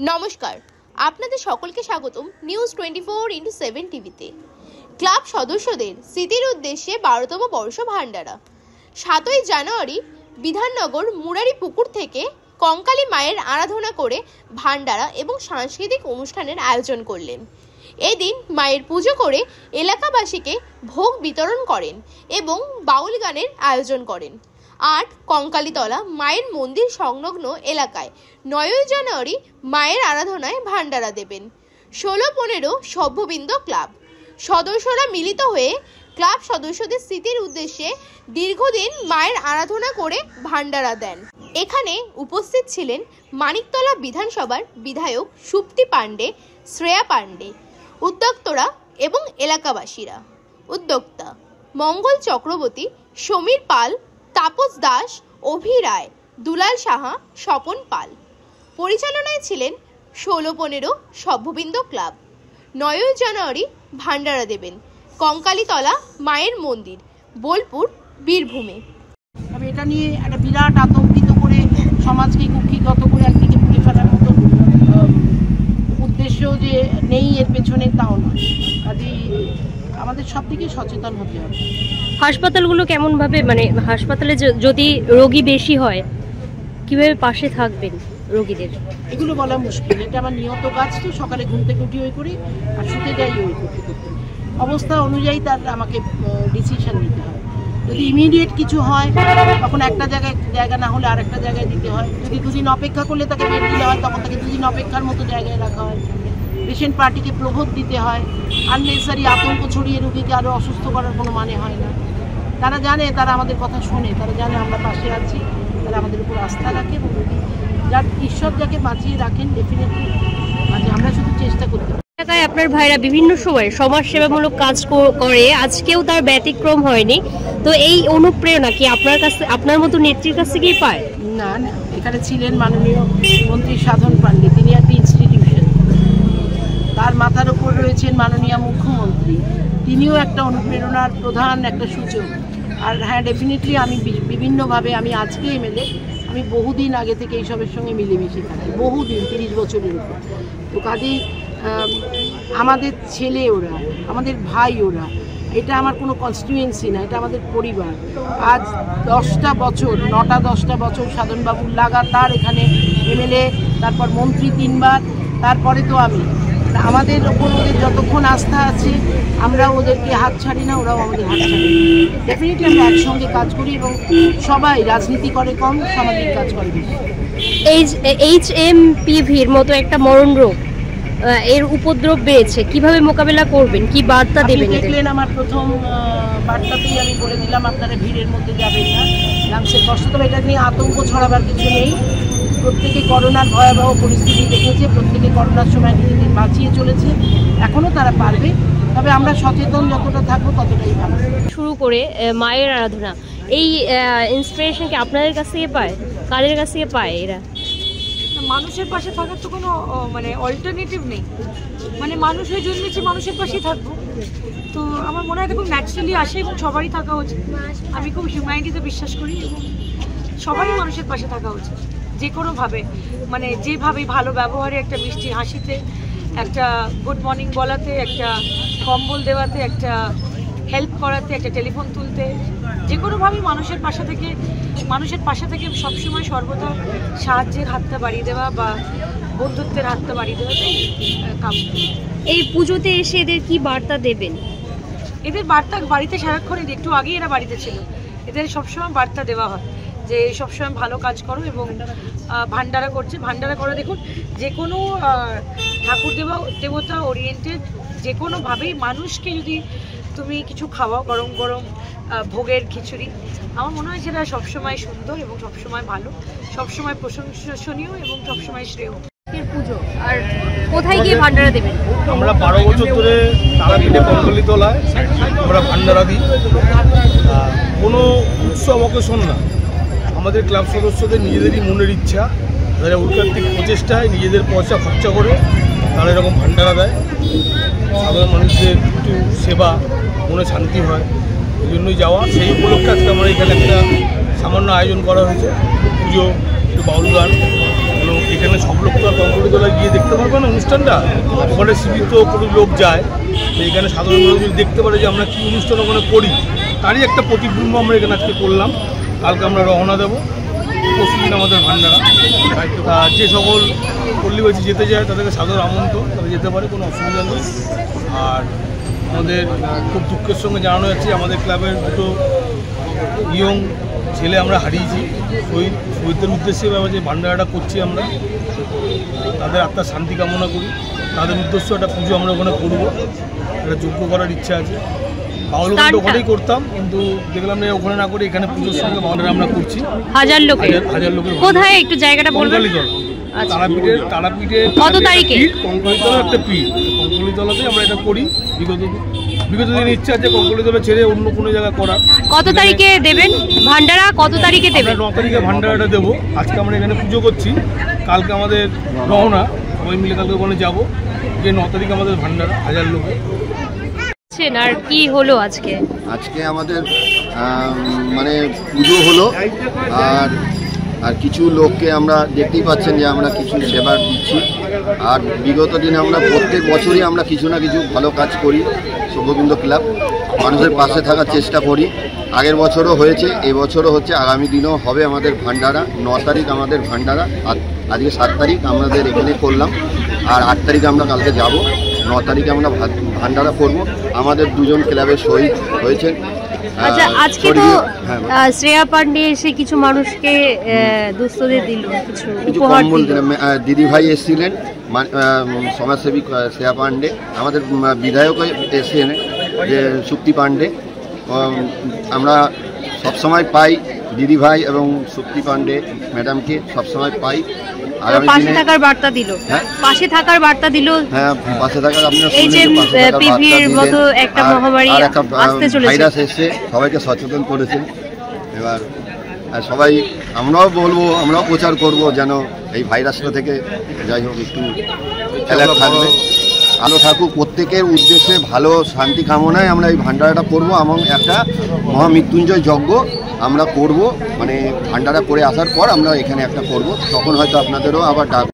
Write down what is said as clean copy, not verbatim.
নমস্কার, আপনাদের সকলকে স্বাগতম নিউজ 24x7 টিভিতে। ক্লাব সদস্যদের স্মৃতির উদ্দেশ্যে 12তম বর্ষ ভান্ডারা 7ই জানুয়ারি বিধাননগর মুরারি পুকুর থেকে কঙ্কালী মায়ের আরাধনা করে ভান্ডারা এবং সাংস্কৃতিক অনুষ্ঠানের আয়োজন করলেন। এদিন মায়ের পুজো করে এলাকাবাসীকে ভোগ বিতরণ করেন এবং বাউল গানের আয়োজন করেন। 8 কঙ্কালীতলা মায়ের মন্দির সংলগ্ন এলাকায় 9ই জানুয়ারি মায়ের আরাধনায় ভান্ডারা দেবেন। 16-15 সভ্যবৃন্দ ক্লাব সদস্যরা মিলিত হয়ে ক্লাব সদস্যদের স্মৃতির উদ্দেশ্যে দীর্ঘদিন মায়ের আরাধনা করে ভান্ডারা দেন। এখানে উপস্থিত ছিলেন মানিকতলা বিধানসভার বিধায়ক সুপ্তি পাণ্ডে, শ্রেয়া পাণ্ডে, উদ্যোক্তরা এবং এলাকাবাসীরা। উদ্যোক্তা মঙ্গল চক্রবর্তী, সমীর পাল, তাপস দাস, অভি রায়, দুলাল সাহা, স্বপন পাল। পরিচালনায় ছিলেন 16-15 সভ্যবৃন্দ ক্লাব। 9ই জানুয়ারি ভান্ডারা দেবেন কঙ্কালীতলা মায়ের মন্দির, বোলপুর, বীরভূমে। তবে এটা নিয়ে একটা বিরাট আতঙ্কিত করে সমাজকে কুক্ষিগত করে একদিকে পুড়ে ফেলার মতো উদ্দেশ্য যে নেই এর পেছনে তাও নয়। কাজেই আমাদের সব দিকে সচেতন হতে হবে। হাসপাতালগুলো কেমনভাবে, মানে হাসপাতালে যদি রোগী বেশি হয় কিভাবে পাশে থাকবেন রোগীদের, এগুলো বলা মুশকিল। এটা আমার নিয়ত কাজ, তো সকালে ঘুম থেকে উঠি ওই করি আর শুতে যাই ওই করতে করতে। অবস্থা অনুযায়ী তার আমাকে ডিসিশন নিতে হয়। যদি ইমিডিয়েট কিছু হয় তখন একটা জায়গা না হলে আরেকটা জায়গায় দিতে হয়। যদি দুদিন অপেক্ষা করলে তাকে বেড দিতে হয় তখন তাকে দুদিন অপেক্ষার মতো জায়গায় রাখা হয়। পেশেন্ট পার্টিকে প্রবোধ দিতে হয়। আননেসারি আতঙ্ক ছড়িয়ে রোগীকে আরও অসুস্থ করার কোনো মানে হয় না। তারা জানে, তারা আমাদের কথা শোনে, তারা জানে আমরা পাশে আছি, তারা আমাদের উপর আস্থা রাখে এবং যার ঈশ্বর যাকে বাঁচিয়ে রাখেন ডেফিনেটলি আমরা শুধু চেষ্টা করতে পারি। এলাকায় আপনার ভাইরা বিভিন্ন সময় সমাজসেবামূলক কাজ করে, আজকেও তার ব্যতিক্রম হয়নি। তো এই অনুপ্রেরণা কি আপনার কাছে, আপনার মতো নেত্রীর কাছ থেকেই পায়? না, এখানে ছিলেন মাননীয় মন্ত্রী সাধন পাণ্ডে, তিনি একটা ইনস্টিটিউশন। তার মাথার উপর রয়েছেন মাননীয় মুখ্যমন্ত্রী, তিনিও একটা অনুপ্রেরণার প্রধান একটা সূচক। আর হ্যাঁ, ডেফিনেটলি আমি বিভিন্নভাবে, আমি আজকে এমএলএ, আমি বহুদিন আগে থেকে এইসবের সঙ্গে মিলেমিশে থাকি, বহুদিন, 30 বছরের উপর। তো কাজেই আমাদের ছেলে ওরা, আমাদের ভাই ওরা, এটা আমার কোনো কনস্টিটুয়েন্সি না, এটা আমাদের পরিবার। আজ 10টা বছর, 9-10টা বছর সাধনবাবুর লাগাতার এখানে এমএলএ, তারপর মন্ত্রী 3বার, তারপরে তো আমি। আমাদের ওপর ওদের যতক্ষণ আস্থা আছে আমরা ওদেরকে হাত ছাড়ি না, ওরাও আমাদের হাত ছাড়ি। ডেফিনেটলি আমরা একসঙ্গে কাজ করি এবং সবাই রাজনীতি করে কম, সামাজিক কাজ করে বেশি। HMPVর মতো একটা মরণ রোগ, এর উপদ্রব বেড়েছে, কিভাবে মোকাবেলা করবেন, কি বার্তা দেবেন? দেখলেন আমার প্রথম বার্তাতেই আমি বলে দিলাম আপনারা ভিড়ের মধ্যে যাবেন না, লাংসের কষ্ট। তবে এটা নিয়ে আতঙ্ক ছড়াবার কিছু নেই। প্রত্যেকে করোনার ভয়াবহ পরিস্থিতি দেখেছে, প্রত্যেকে করোনার সময় নিজেদের বাঁচিয়ে চলেছে, এখনও তারা পারবে। তবে আমরা সচেতন যতটা থাকবো ততটাই ভালো। শুরু করে মায়ের আরাধনা, এই ইন্সপিরেশন কি আপনাদের কাছ থেকে পায়? কাদের কাছ থেকে পায় এরা? মানুষের পাশে থাকার তো কোনো মানে অল্টারনেটিভ নেই। মানে মানুষ হয়ে জন্মেছি, মানুষের পাশেই থাকবো। তো আমার মনে হয় খুব ন্যাচারালি আসে এবং সবারই থাকা উচিত। আমি খুব হিউম্যানিটিতে বিশ্বাস করি এবং সবারই মানুষের পাশে থাকা উচিত, যে কোনোভাবে। মানে যেভাবেই, ভালো ব্যবহারে, একটা মিষ্টি হাসিতে, একটা গুড মর্নিং বলাতে, একটা কম্বল দেওয়াতে, একটা হেল্প করাতে, একটা টেলিফোন তুলতে, যে কোনোভাবেই মানুষের পাশে থেকে সবসময় সর্বদা সাহায্যের হাতটা বাড়িয়ে দেওয়া বা বন্ধুত্বের হাতটা বাড়িয়ে দেওয়াটাই কাম্য। এই পুজোতে এসে এদের কি বার্তা দেবেন? এদের বার্তা বাড়িতে সারাক্ষণ, একটু আগেই এরা বাড়িতে ছিল, এদের সবসময় বার্তা দেওয়া হয় যে সবসময় ভালো কাজ করো এবং ভান্ডারা করছে। ভান্ডারা করো, দেখুন, যে কোনো ঠাকুর দেবতা ওরিয়েন্টেড যে কোনোভাবেই মানুষকে যদি তুমি কিছু খাওয়াও, গরম গরম ভোগের খিচুড়ি, আমার মনে হয় সেটা সবসময় সুন্দর এবং সবসময় ভালো, সবসময় প্রশংসনীয় এবং সবসময় শ্রেয়। পুজো আর কোথায় গিয়ে ভান্ডারা দেবেন? আমরা 12 বছর ধরে তারাপীঠে কঙ্কালীতলায় আমরা ভান্ডারা দিই। কোনো উৎসব অকেশন না, আমাদের ক্লাব সদস্যদের নিজেদেরই মনের ইচ্ছা, যারা ঐকান্তিক প্রচেষ্টায় নিজেদের পয়সা খরচা করে তারা এরকম ভান্ডারা দেয়। সাধারণ মানুষদের একটু সেবা, মনে শান্তি হয়, এই জন্যই যাওয়া। সেই উপলক্ষে আজকে আমরা এখানে একটা সামান্য আয়োজন করা হয়েছে, পুজো, একটু বাউল গান, এখানে এখানে সব লোক তো আর কঙ্কলিতলায় গিয়ে দেখতে পারবে না অনুষ্ঠানটা, ওখানে সীমিত কোনো লোক যায়, তো এখানে সাধারণ মানুষ যদি দেখতে পারে যে আমরা কী অনুষ্ঠান ওখানে করি, তারই একটা প্রতিবিম্ব আমরা এখানে আজকে করলাম। কালকে আমরা রওনা দেবো, পরশুদিন আমাদের ভান্ডারা। যে সকল পল্লীবাসী যেতে যায় তাদেরকে সাদর আমন্ত্রণ, তারা যেতে পারে, কোনো অসুবিধা নেই। আর আমাদের খুব দুঃখের সঙ্গে জানানো যাচ্ছে আমাদের ক্লাবের দুটো ইয়ং ছেলে আমরা হারিয়েছি। শহীদদের উদ্দেশ্যে এবার যে ভান্ডারাটা করছি আমরা, তাদের আত্মার শান্তি কামনা করি। তাদের উদ্দেশ্য একটা পুজো আমরা ওখানে করবো, একটা যজ্ঞ করার ইচ্ছা আছে। বাউল তো ওখানেই করতাম, কিন্তু দেখলাম না ওখানে না করে এখানে পুজোর সঙ্গে ভান্ডারা আমরা করছি। হাজার লোকের কোথায় একটু জায়গাটা বলবেন? তারাপীঠে কত তারিখে? কঙ্কলিতলা একটা পীঠ, কঙ্কলিতলাতে আমরা এটা করি। বিগত দিন ইচ্ছা আছে কঙ্কলিতলা ছেড়ে অন্য কোনো জায়গায় করার। কত তারিখে দেবেন ভান্ডারা? কত তারিখে দেবেন? 9 তারিখে ভান্ডারাটা দেবো। আজকে আমরা এখানে পুজো করছি, কালকে আমাদের রওনা, সবাই মিলে কালকে ওখানে যাবো, যে 9 তারিখে আমাদের ভান্ডারা 1000 লোকে। আর কি হলো আজকে? আজকে আমাদের মানে পুজো হলো, আর কিছু লোককে আমরা দেখতেই পাচ্ছেন যে আমরা কিছু সেবা দিচ্ছি। আর বিগত দিনে আমরা প্রত্যেক বছরই আমরা কিছু না কিছু ভালো কাজ করি। শুভবিন্দু ক্লাব মানুষের পাশে থাকার চেষ্টা করি। আগের বছরও হয়েছে, এবছরও হচ্ছে, আগামী দিনেও হবে আমাদের ভান্ডারা। 9 তারিখ আমাদের ভান্ডারা, আর আজকে 7 তারিখ আমাদের এখানে করলাম, আর 8 তারিখে আমরা কালকে যাব। 9 তারিখে আমরা ভান্ডারা করব। আমাদের দুজন ক্লাবের শহীদ হয়েছেন। আচ্ছা, আজকে তো শ্রেয়া পান্ডে এসে কিছু মানুষকে দুস্থদের দিল, কিছু কম্বল দিলেন। দিদিভাই এসেছিলেন, সমাজসেবী শ্রেয়া পান্ডে, আমাদের বিধায়ক এসেছিলেন যে শক্তি পান্ডে। আমরা সবসময় পাই দিদিভাই এবং শক্তি পান্ডে ম্যাডামকে সবসময় পাই। পাশে থাকার বার্তা দিল। পাশে থাকার বার্তা দিল। হ্যাঁ, পাশে থাকার আপনারা এই যে পিভির মতো একটা মহামারী আসতে চলেছে, ভাইরাস এসে সবাইকে সচেতন করেছেন। এবার সবাই আমরাও বলবো, আমরাও প্রচার করব যেন এই ভাইরাসটা থেকে যাই হোক একটু অ্যালার্ট থাকবে, আলো থাকুক। প্রত্যেকের উদ্দেশ্যে ভালো শান্তি কামনায় আমরা এই ভান্ডারাটা করব, এবং একটা মহামৃত্যুঞ্জয় যজ্ঞ আমরা করব। মানে ভান্ডারা করে আসার পর আমরা এখানে একটা করব, তখন হয়তো আপনাদেরও আবার ডাক